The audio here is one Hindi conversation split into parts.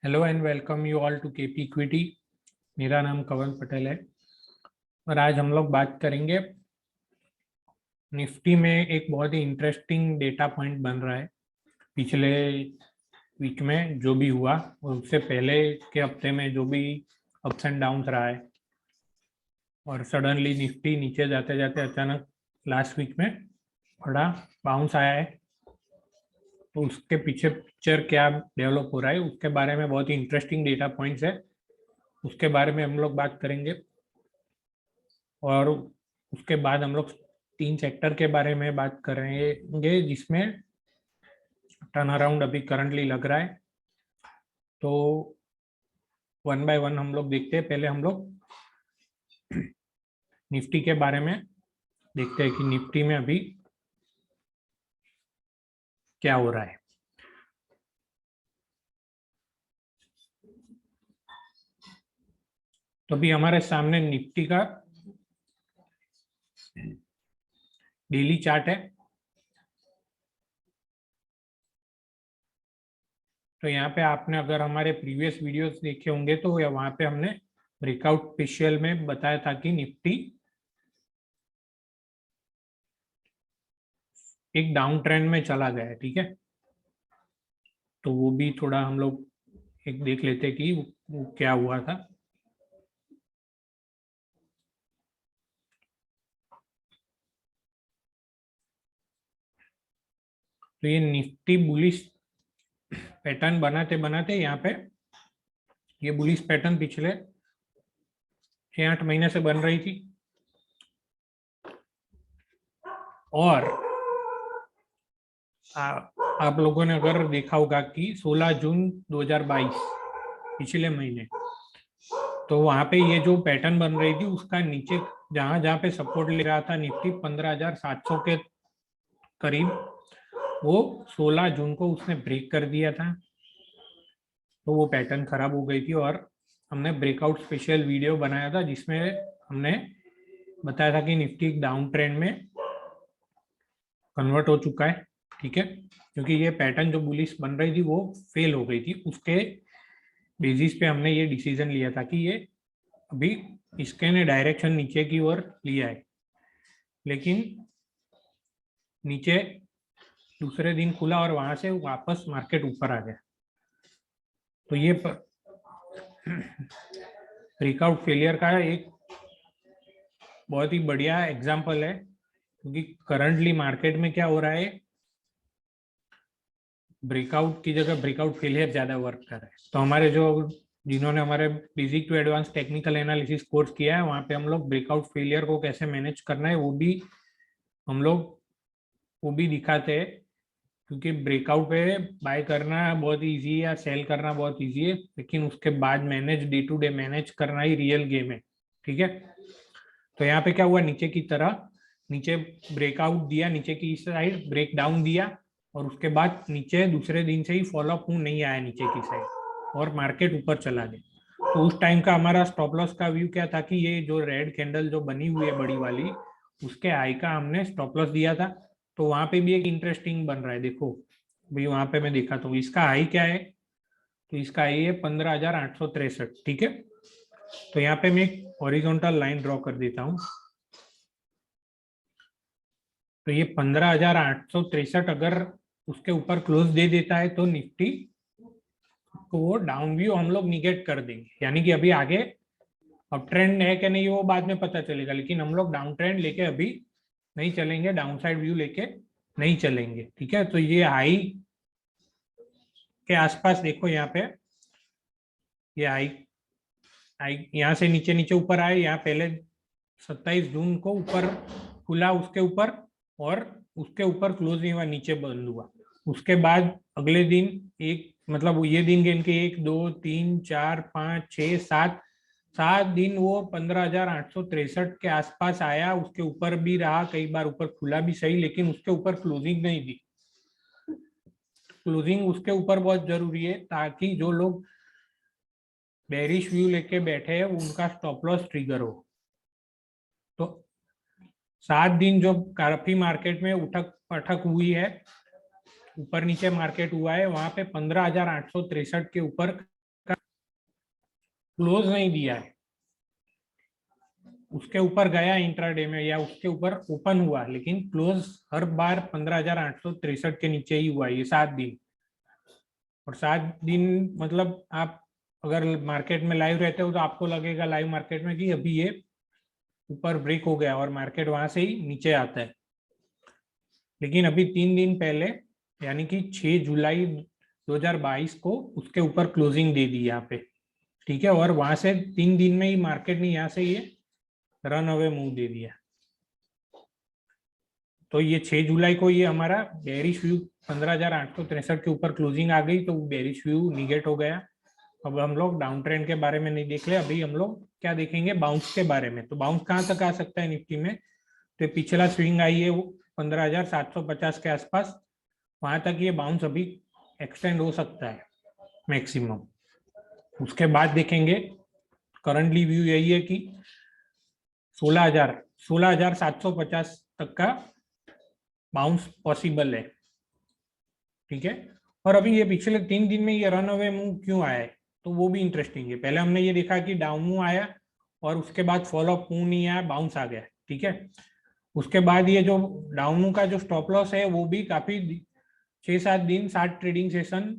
Hello and welcome you all to KP equity. मेरा नाम कवन पटेल है और आज हम लोग बात करेंगे निफ्टी में एक बहुत ही इंटरेस्टिंग डेटा पॉइंट बन रहा है। पिछले वीक में जो भी हुआ और उससे पहले के हफ्ते में जो भी अप्स एंड डाउन्स रहा है और सडनली निफ्टी नीचे जाते जाते अचानक लास्ट वीक में बड़ा बाउंस आया है। तो उसके पीछे पिक्चर क्या डेवलप हो रहा है उसके बारे में बहुत ही इंटरेस्टिंग डेटा पॉइंट्स है, उसके बारे में हम लोग बात करेंगे। और उसके बाद हम लोग 3 सेक्टर के बारे में बात करेंगे जिसमें टर्न अराउंड अभी करंटली लग रहा है। तो वन बाय वन हम लोग देखते हैं। पहले हम लोग निफ्टी के बारे में देखते हैं कि निफ्टी में अभी क्या हो रहा है। तो अभी हमारे सामने निफ्टी का डेली चार्ट है। तो यहाँ पे आपने अगर हमारे प्रीवियस वीडियोस देखे होंगे तो वहाँ पे हमने ब्रेकआउट स्पेशल में बताया था कि निफ्टी एक डाउन ट्रेंड में चला गया है, ठीक है। तो वो भी थोड़ा हम लोग एक देख लेते हैं कि वो क्या हुआ था। तो ये निफ्टी बुलिश पैटर्न बनाते बनाते यहाँ पे ये बुलिश पैटर्न पिछले 6-8 महीने से बन रही थी और आप लोगों ने अगर देखा होगा कि 16 जून 2022 पिछले महीने, तो वहां पे ये जो पैटर्न बन रही थी उसका नीचे जहां जहां पे सपोर्ट ले रहा था निफ्टी 15,700 के करीब, वो 16 जून को उसने ब्रेक कर दिया था। तो वो पैटर्न खराब हो गई थी और हमने ब्रेकआउट स्पेशल वीडियो बनाया था जिसमें हमने बताया था कि निफ्टी एक डाउन ट्रेंड में कन्वर्ट हो चुका है, ठीक है। क्योंकि ये पैटर्न जो बुलिश बन रही थी वो फेल हो गई थी, उसके बेसिस पे हमने ये डिसीजन लिया था कि ये अभी इसके ने डायरेक्शन नीचे की ओर लिया है। लेकिन नीचे दूसरे दिन खुला और वहां से वापस मार्केट ऊपर आ गया। तो ये ब्रेकआउट फेलियर का एक बहुत ही बढ़िया एग्जांपल है, क्योंकि करंटली मार्केट में क्या हो रहा है, ब्रेकआउट की जगह ब्रेकआउट फेलियर ज्यादा वर्क कर रहा है। तो हमारे जो जिन्होंने हमारे basic to advance technical analysis course किया है वहां पे हम लोग ब्रेकआउट फेलियर को कैसे मैनेज करना है हम लोग वो भी दिखाते हैं। क्योंकि ब्रेकआउट पे बाय करना बहुत इजी है या सेल करना बहुत इजी है, लेकिन उसके बाद manage day to day manage करना ही रियल गेम है, ठीक है। तो यहाँ पे क्या हुआ, नीचे की तरह नीचे ब्रेकआउट दिया, नीचे की साइड ब्रेक डाउन दिया और उसके बाद नीचे दूसरे दिन से ही फॉलोअप नहीं आया नीचे की साइड और मार्केट ऊपर चला गया। तो उस टाइम का हमारा स्टॉप लॉस का व्यू क्या था कि ये जो रेड कैंडल जो बनी हुई है बड़ी वाली, उसके हाई का हमने स्टॉप लॉस दिया था। तो वहां पे भी एक इंटरेस्टिंग बन रहा है, देखो भाई वहां पे मैं देखा तो इसका हाई क्या है, तो इसका हाई है 15,863, ठीक है। तो यहाँ पे मैं एक हॉरिजॉन्टल लाइन ड्रॉ कर देता हूँ। तो ये 15,863 अगर उसके ऊपर क्लोज दे देता है तो निफ्टी को वो डाउन व्यू हम लोग निगेट कर देंगे, यानी कि अभी आगे अब ट्रेंड है कि नहीं वो बाद में पता चलेगा, लेकिन हम लोग डाउन ट्रेंड लेके अभी नहीं चलेंगे, डाउन साइड व्यू लेके नहीं चलेंगे, ठीक है। तो ये हाई के आसपास देखो, यहाँ पे ये हाई हाई यहाँ से नीचे नीचे ऊपर आए, यहाँ पहले 27 जून को ऊपर खुला उसके ऊपर और उसके ऊपर क्लोज नहीं हुआ, नीचे बंद हुआ। उसके बाद अगले दिन एक मतलब ये दिन गिन के 1 2 3 4 5 6 7 7 दिन वो 15,863 के आसपास आया, उसके ऊपर भी रहा, कई बार ऊपर खुला भी सही, लेकिन उसके ऊपर क्लोजिंग नहीं दी। क्लोजिंग उसके ऊपर बहुत जरूरी है ताकि जो लोग बेरिश व्यू लेके बैठे हैं उनका स्टॉप लॉस ट्रिगर हो। तो 7 दिन जो काफी मार्केट में उठक पटक हुई है, ऊपर नीचे मार्केट हुआ है, वहां पे 15,863 के ऊपर क्लोज नहीं दिया है, उसके ऊपर गया इंट्राडे में या उसके ऊपर ओपन हुआ, लेकिन क्लोज हर बार 15,863 के नीचे ही हुआ ये 7 दिन। और 7 दिन मतलब आप अगर मार्केट में लाइव रहते हो तो आपको लगेगा लाइव मार्केट में कि अभी ये ऊपर ब्रेक हो गया और मार्केट वहां से ही नीचे आता है। लेकिन अभी 3 दिन पहले यानी कि 6 जुलाई 2022 को उसके ऊपर क्लोजिंग दे दी यहाँ पे, ठीक है। और वहां से 3 दिन में ही मार्केट ने यहाँ से ये रन अवे मूव दे दिया। तो ये 6 जुलाई को ये हमारा बेरिश व्यू 15,863 के ऊपर क्लोजिंग आ गई, तो बेरिश व्यू निगेट हो गया। अब हम लोग डाउन ट्रेंड के बारे में नहीं देख रहे, अभी हम लोग क्या देखेंगे, बाउंस के बारे में। तो बाउंस कहाँ तक आ सकता है निफ्टी में, तो पिछला स्विंग आई है वो 15,750 के आसपास, वहां तक ये बाउंस अभी एक्सटेंड हो सकता है मैक्सिमम। उसके बाद देखेंगे, करंटली व्यू यही है कि 16,750 तक का बाउंस पॉसिबल है, ठीक है। और अभी ये पिछले 3 दिन में ये रन अवे मूव क्यों आया है, तो वो भी इंटरेस्टिंग है। पहले हमने ये देखा कि डाउन मूव आया और उसके बाद फॉलो अप मूव नहीं आया, बाउंस आ गया, ठीक है। उसके बाद ये जो डाउन मूव का जो स्टॉप लॉस है वो भी काफी 6-7 दिन 60 ट्रेडिंग सेशन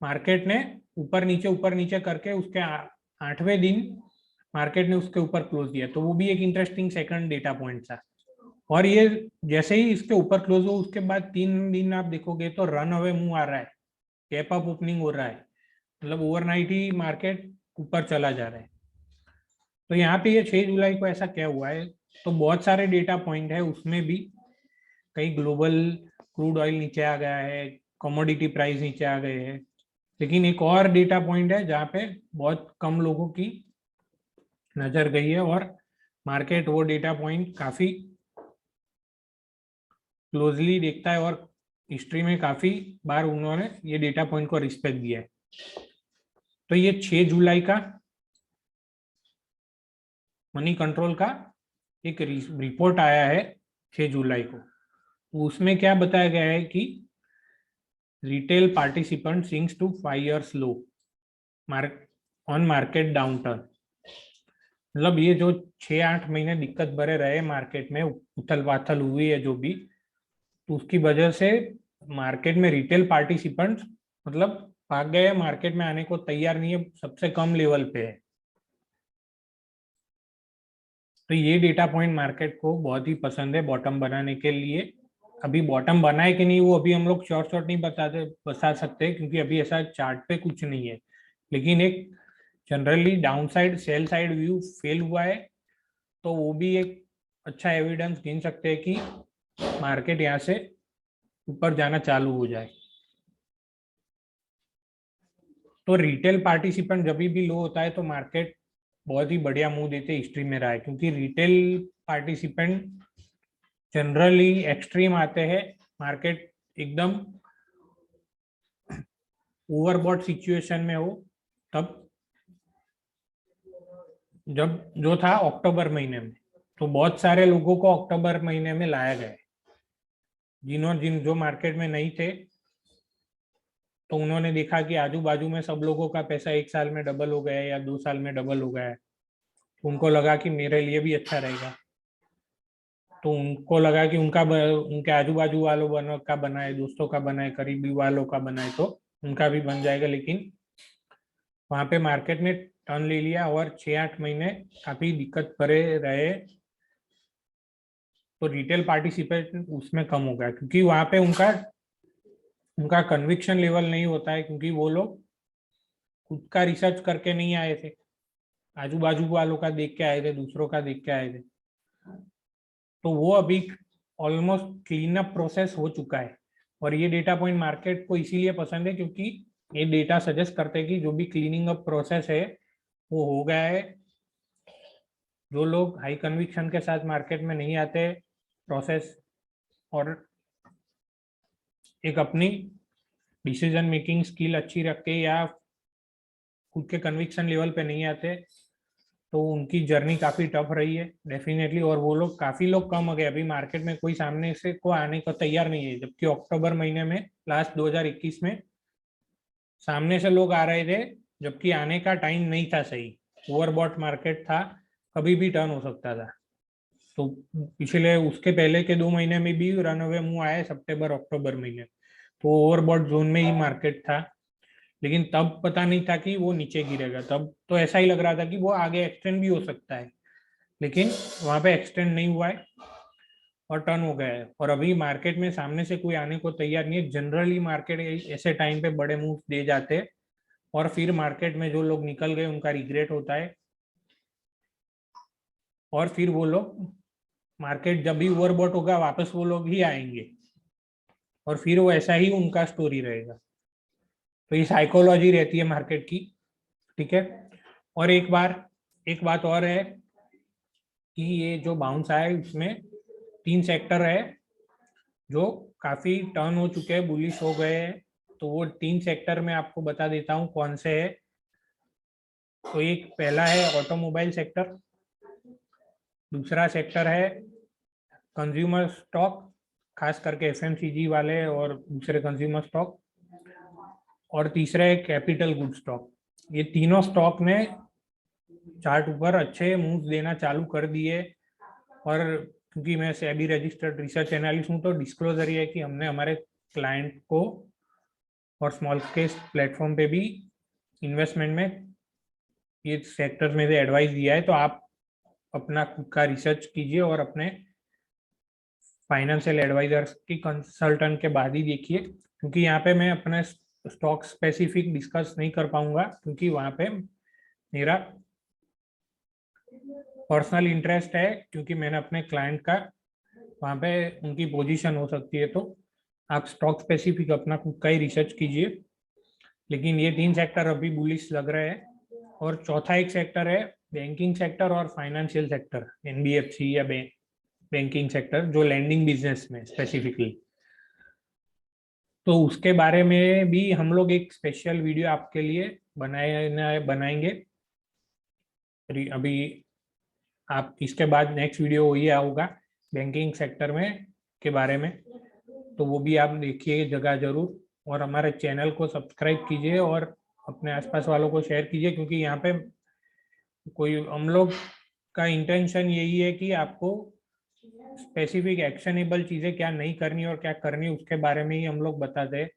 मार्केट ने ऊपर नीचे करके उसके 8वें दिन मार्केट ने उसके ऊपर क्लोज दिया, तो वो भी एक इंटरेस्टिंग सेकंड डेटा पॉइंट था। और ये जैसे ही इसके ऊपर क्लोज हो उसके बाद 3 दिन आप देखोगे तो रन अवे मूव आ रहा है, गैप अप ओपनिंग हो रहा है, मतलब ओवरनाइट ही मार्केट ऊपर चला जा रहा है। तो यहाँ पे ये 6 जुलाई को ऐसा क्या हुआ है, तो बहुत सारे डेटा पॉइंट है उसमें भी। कई ग्लोबल क्रूड ऑयल नीचे आ गया है, कमोडिटी प्राइस नीचे आ गए हैं, लेकिन एक और डेटा पॉइंट है जहाँ पे बहुत कम लोगों की नजर गई है और मार्केट वो डेटा पॉइंट काफी क्लोजली देखता है, और हिस्ट्री में काफी बार उन्होंने ये डेटा पॉइंट को रिस्पेक्ट दिया है। तो ये 6 जुलाई का मनी कंट्रोल का एक रिपोर्ट आया है 6 जुलाई को। उसमें क्या बताया गया है कि retail participant sinks to 5 years low on market downturn. मतलब ये जो 6-8 महीने दिक्कत भरे रहे मार्केट में, उथल पाथल हुई है जो भी, तो उसकी वजह से मार्केट में रिटेल पार्टिसिपेंट्स मतलब भाग गए, मार्केट में आने को तैयार नहीं है, सबसे कम लेवल पे है। तो ये डेटा पॉइंट मार्केट को बहुत ही पसंद है बॉटम बनाने के लिए। अभी बॉटम बनाए कि नहीं वो अभी हम लोग शॉर्ट नहीं बता सकते, क्योंकि अभी ऐसा चार्ट पे कुछ नहीं है। लेकिन एक generally down side sell side view fail हुआ है, तो वो भी एक अच्छा एविडेंस गिन सकते हैं कि मार्केट यहाँ से ऊपर जाना चालू हो जाए। तो रिटेल पार्टिसिपेंट जब भी लो होता है तो मार्केट बहुत ही बढ़िया मूव देते हिस्ट्री में रहा है, क्योंकि रिटेल पार्टिसिपेंट जनरली एक्सट्रीम आते हैं, मार्केट एकदम ओवरबॉट सिचुएशन में हो तब, जब जो था अक्टूबर महीने में, तो बहुत सारे लोगों को अक्टूबर महीने में लाया गया जो मार्केट में नहीं थे, तो उन्होंने देखा कि आजू बाजू में सब लोगों का पैसा 1 साल में डबल हो गया है या 2 साल में डबल हो गया है, तो उनको लगा कि मेरे लिए भी अच्छा रहेगा। तो उनको लगा कि उनके आजू बाजू वालों का बनाए, दोस्तों का बनाए, करीबी वालों का बनाए तो उनका भी बन जाएगा। लेकिन वहां पे मार्केट ने टर्न ले लिया और 6-8 महीने काफी दिक्कत भरे रहे, तो रिटेल पार्टिसिपेट उसमें कम हो गया, क्योंकि वहां पे उनका उनका कन्विक्शन लेवल नहीं होता है, क्योंकि वो लोग खुद का रिसर्च करके नहीं आए थे, आजू बाजू वालों का देख के आए थे, दूसरों का देख के आए थे। तो वो अभी ऑलमोस्ट क्लीन अप प्रोसेस हो चुका है, और ये डेटा पॉइंट मार्केट को इसीलिए पसंद है क्योंकि ये डेटा सजेस्ट करते हैं कि जो भी क्लीनिंग अप प्रोसेस है वो हो गया है। जो लोग हाई कन्विक्शन के साथ मार्केट में नहीं आते, प्रोसेस और एक अपनी डिसीजन मेकिंग स्किल अच्छी रख के या खुद के कन्विक्शन लेवल पे नहीं आते, तो उनकी जर्नी काफी टफ रही है डेफिनेटली। और वो लोग काफी लोग कम हो गए, अभी मार्केट में कोई सामने से को आने को तैयार नहीं है, जबकि अक्टूबर महीने में लास्ट 2021 में सामने से लोग आ रहे थे, जबकि आने का टाइम नहीं था सही। ओवरबॉट मार्केट था, कभी भी टर्न हो सकता था। तो पिछले उसके पहले के 2 महीने में भी रन अवे मूव आया सितंबर अक्टूबर महीने, तो ओवरबॉट जोन में ही मार्केट था। लेकिन तब पता नहीं था कि वो नीचे गिरेगा, तब तो ऐसा ही लग रहा था कि वो आगे एक्सटेंड भी हो सकता है, लेकिन वहां पे एक्सटेंड नहीं हुआ है और टर्न हो गया है। और अभी मार्केट में सामने से कोई आने को तैयार नहीं है। जनरली मार्केट ऐसे टाइम पे बड़े मूव दे जाते हैं और फिर मार्केट में जो लोग निकल गए उनका रिग्रेट होता है, और फिर वो लोग मार्केट जब भी ओवरबॉट होगा वापस वो लोग ही आएंगे, और फिर वो ऐसा ही उनका स्टोरी रहेगा। तो ये साइकोलॉजी रहती है मार्केट की, ठीक है। और एक बात और है कि ये जो बाउंस आया है उसमें 3 सेक्टर है जो काफी टर्न हो चुके हैं, बुलिश हो गए हैं। तो वो 3 सेक्टर में आपको बता देता हूँ कौन से है। तो एक पहला है ऑटोमोबाइल सेक्टर, दूसरा सेक्टर है कंज्यूमर स्टॉक, खास करके एफएमसीजी वाले और दूसरे कंज्यूमर स्टॉक, और तीसरा है कैपिटल गुड स्टॉक। ये तीनों स्टॉक ने चार्ट ऊपर अच्छे मूव्स देना चालू कर दिए। और क्योंकि मैं सेबी रजिस्टर्ड रिसर्च एनालिस्ट हूँ, तो डिस्क्लोजर ये है कि हमने हमारे क्लाइंट को और स्मॉल स्केल प्लेटफॉर्म पे भी इन्वेस्टमेंट में ये सेक्टर में से एडवाइस दिया है। तो आप अपना खुद का रिसर्च कीजिए और अपने फाइनेंशियल एडवाइजर्स की कंसल्टेंट के बाद ही देखिए, क्योंकि यहाँ पे मैं अपने स्टॉक स्पेसिफिक डिस्कस नहीं कर पाऊंगा, क्योंकि वहाँ पे मेरा पर्सनल इंटरेस्ट है, क्योंकि मैंने अपने क्लाइंट का वहाँ पे उनकी पोजीशन हो सकती है। तो आप स्टॉक स्पेसिफिक अपना खुद का ही रिसर्च कीजिए। लेकिन ये 3 सेक्टर अभी बुलिश लग रहे हैं। और चौथा एक सेक्टर है बैंकिंग सेक्टर और फाइनेंशियल सेक्टर, एनबीएफसी या बैंकिंग सेक्टर, जो लैंडिंग बिजनेस में स्पेसिफिकली। तो उसके बारे में भी हम लोग एक स्पेशल वीडियो आपके लिए बनाएंगे। अभी आप इसके बाद नेक्स्ट वीडियो ये होगा बैंकिंग सेक्टर में के बारे में, तो वो भी आप देखिए जगह जरूर। और हमारे चैनल को सब्सक्राइब कीजिए और अपने आसपास वालों को शेयर कीजिए, क्योंकि यहाँ पे कोई हम लोग का इंटेंशन यही है कि आपको स्पेसिफिक एक्शनेबल चीजें क्या नहीं करनी और क्या करनी उसके बारे में ही हम लोग बताते हैं।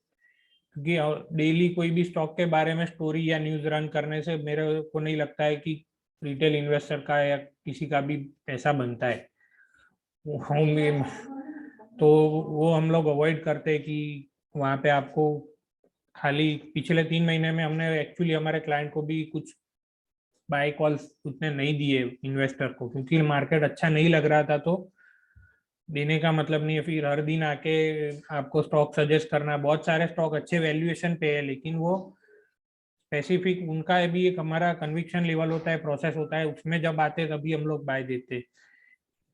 क्योंकि डेली कोई भी स्टॉक के बारे में स्टोरी या न्यूज रन करने से मेरे को नहीं लगता है कि रिटेल इन्वेस्टर का या किसी का भी पैसा बनता है। होम तो वो हम लोग अवॉइड करते हैं कि वहाँ पे आपको खाली पिछले 3 महीने में हमने एक्चुअली हमारे क्लाइंट को भी कुछ बाय कॉल्स उतने नहीं दिए इन्वेस्टर को, क्योंकि मार्केट अच्छा नहीं लग रहा था। तो देने का मतलब नहीं है फिर हर दिन आके आपको स्टॉक सजेस्ट करना। बहुत सारे स्टॉक अच्छे वैल्यूएशन पे है, लेकिन वो स्पेसिफिक उनका भी एक हमारा कन्विक्शन लेवल होता है, प्रोसेस होता है, उसमें जब आते तभी हम लोग बाय देते।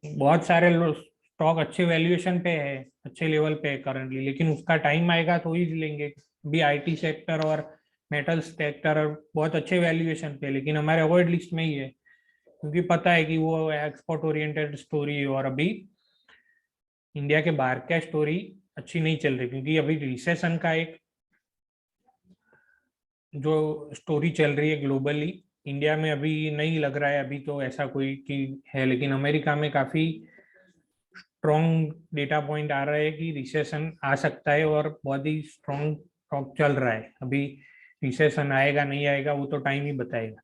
बहुत सारे स्टॉक अच्छे वैल्यूएशन पे है, अच्छे लेवल पे है करंटली, लेकिन उसका टाइम आएगा तो ही लेंगे। भी आईटी सेक्टर और मेटल सेक्टर बहुत अच्छे वैल्यूएशन पे, लेकिन हमारे अवॉइड लिस्ट में ही है, क्योंकि पता है कि वो एक्सपोर्ट ओरिएंटेड स्टोरी है और अभी इंडिया के बाहर का स्टोरी अच्छी नहीं चल रही, क्योंकि अभी रिसेशन का एक जो स्टोरी चल रही है ग्लोबली, इंडिया में अभी नहीं लग रहा है अभी तो ऐसा कोई कि है। लेकिन अमेरिका में काफी स्ट्रॉन्ग डेटा पॉइंट आ रहा है कि रिसेशन आ सकता है, और बहुत ही स्ट्रॉन्ग टॉक चल रहा है अभी। रिसेशन आएगा नहीं आएगा वो तो टाइम ही बताएगा।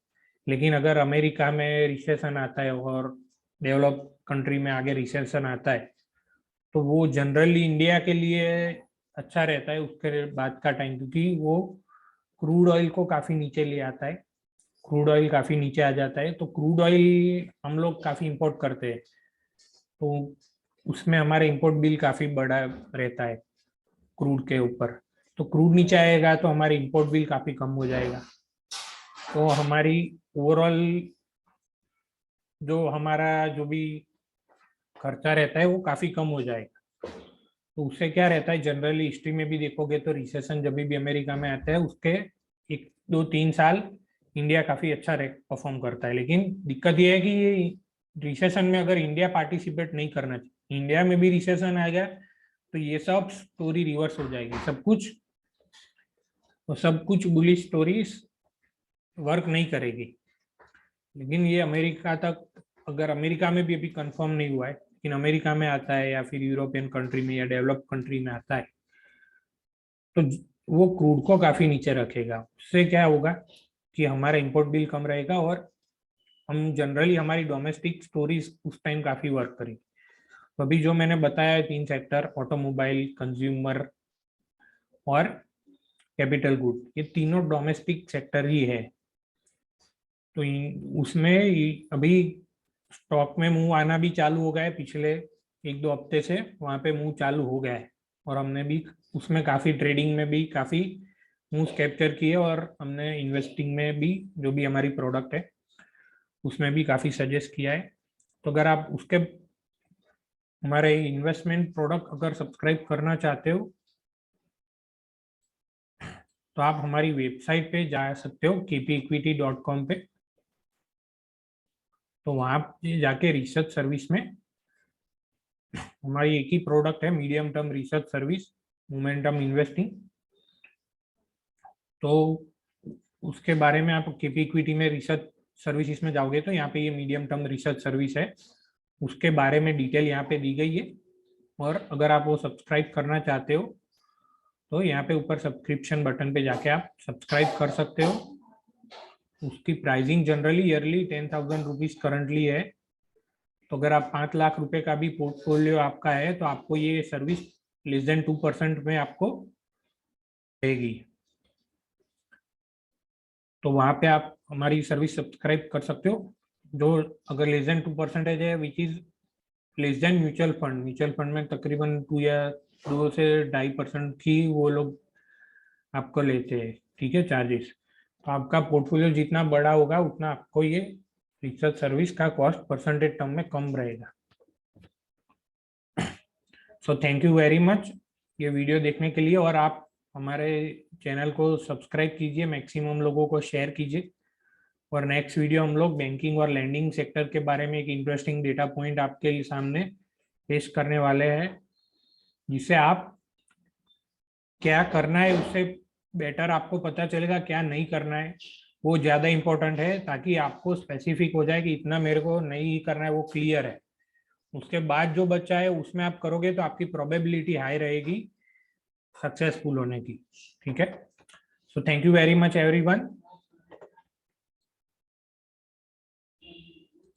लेकिन अगर अमेरिका में रिसेशन आता है और डेवलप कंट्री में आगे रिसेशन आता है, तो वो जनरली इंडिया के लिए अच्छा रहता है उसके बाद का टाइम, क्योंकि वो क्रूड ऑयल को काफी नीचे ले आता है। क्रूड ऑयल काफी नीचे आ जाता है, तो क्रूड ऑयल हम लोग काफी इंपोर्ट करते हैं, तो उसमें हमारे इंपोर्ट बिल काफी बड़ा रहता है क्रूड के ऊपर। तो क्रूड नीचे आएगा तो हमारे इंपोर्ट बिल काफी कम हो जाएगा, तो हमारी ओवरऑल जो हमारा जो भी खर्चा रहता है वो काफी कम हो जाएगा। तो उससे क्या रहता है, जनरली हिस्ट्री में भी देखोगे तो रिसेशन जब भी अमेरिका में आता है उसके 1 2 3 साल इंडिया काफी अच्छा परफॉर्म करता है। लेकिन दिक्कत ये है कि ये रिसेशन में अगर इंडिया पार्टिसिपेट नहीं करना चाहिए, इंडिया में भी रिसेशन आ गया तो ये सब स्टोरी रिवर्स हो जाएगी, सब कुछ बुलिश स्टोरीज वर्क नहीं करेगी। लेकिन ये अमेरिका तक, अगर अमेरिका में भी अभी कंफर्म नहीं हुआ है, लेकिन अमेरिका में आता है या फिर यूरोपियन कंट्री में या डेवलप्ड कंट्री में आता है, तो वो क्रूड को काफी नीचे रखेगा। उससे क्या होगा कि हमारा इंपोर्ट बिल कम रहेगा और हम जनरली हमारी डोमेस्टिक स्टोरीज उस टाइम काफी वर्क करेंगी। तो अभी जो मैंने बताया है 3 सेक्टर, ऑटोमोबाइल, कंज्यूमर और कैपिटल गुड, ये तीनों डोमेस्टिक सेक्टर ही है। तो उसमें अभी स्टॉक में मूव आना भी चालू हो गया है, पिछले 1-2 हफ्ते से वहां पे मूव चालू हो गया है, और हमने भी उसमें काफी ट्रेडिंग में भी काफी मूव कैप्चर किए, और हमने इन्वेस्टिंग में भी जो भी हमारी प्रोडक्ट है उसमें भी काफी सजेस्ट किया है। तो अगर आप उसके हमारे इन्वेस्टमेंट प्रोडक्ट अगर सब्सक्राइब करना चाहते हो तो आप हमारी वेबसाइट पे जा सकते हो kpequity.com पे। तो वहां पे जाके रिसर्च सर्विस में हमारी एक ही प्रोडक्ट है, medium term research service, momentum investing. तो उसके बारे में आप केपी इक्विटी में रिसर्च सर्विसेज में जाओगे तो यहाँ पे ये मीडियम टर्म रिसर्च सर्विस है, उसके बारे में डिटेल यहाँ पे दी गई है। और अगर आप वो सब्सक्राइब करना चाहते हो तो यहाँ पे ऊपर सब्सक्रिप्शन बटन पे जाके आप सब्सक्राइब कर सकते हो। उसकी pricing generally yearly 10,000 rupees currently है। तो अगर आप 5 लाख रुपए का भी पोर्टफोलियो आपका है तो आपको ये सर्विस लेस देन 2% में आपको देगी। तो वहां पे आप हमारी सर्विस सब्सक्राइब कर सकते हो। जो अगर लेस देन 2% है which is less than mutual fund में तकरीबन 2 से 2.5% की वो लोग आपको लेते हैं, ठीक है, चार्जेस। तो आपका पोर्टफोलियो जितना बड़ा होगा उतना आपको ये रिसर्च सर्विस का कॉस्ट परसेंटेज टर्म में कम रहेगा। So thank you very much ये वीडियो देखने के लिए, और आप हमारे चैनल को सब्सक्राइब कीजिए, मैक्सिमम लोगों को शेयर कीजिए। और नेक्स्ट वीडियो हम लोग बैंकिंग और लैंडिंग सेक्टर के बारे में एक इंटरेस्टिंग डेटा पॉइंट आपके सामने पेश करने वाले हैं, जिससे आप क्या करना है उससे बेटर आपको पता चलेगा, क्या नहीं करना है वो ज़्यादा इम्पोर्टेंट है, ताकि आपको स्पेसिफिक हो जाए कि इतना मेरे को नहीं करना है, वो क्लियर है। उसके बाद जो बच्चा है उसमें आप करोगे तो आपकी प्रोबेबिलिटी हाई रहेगी सक्सेसफुल होने की, ठीक है। So thank you very much everyone.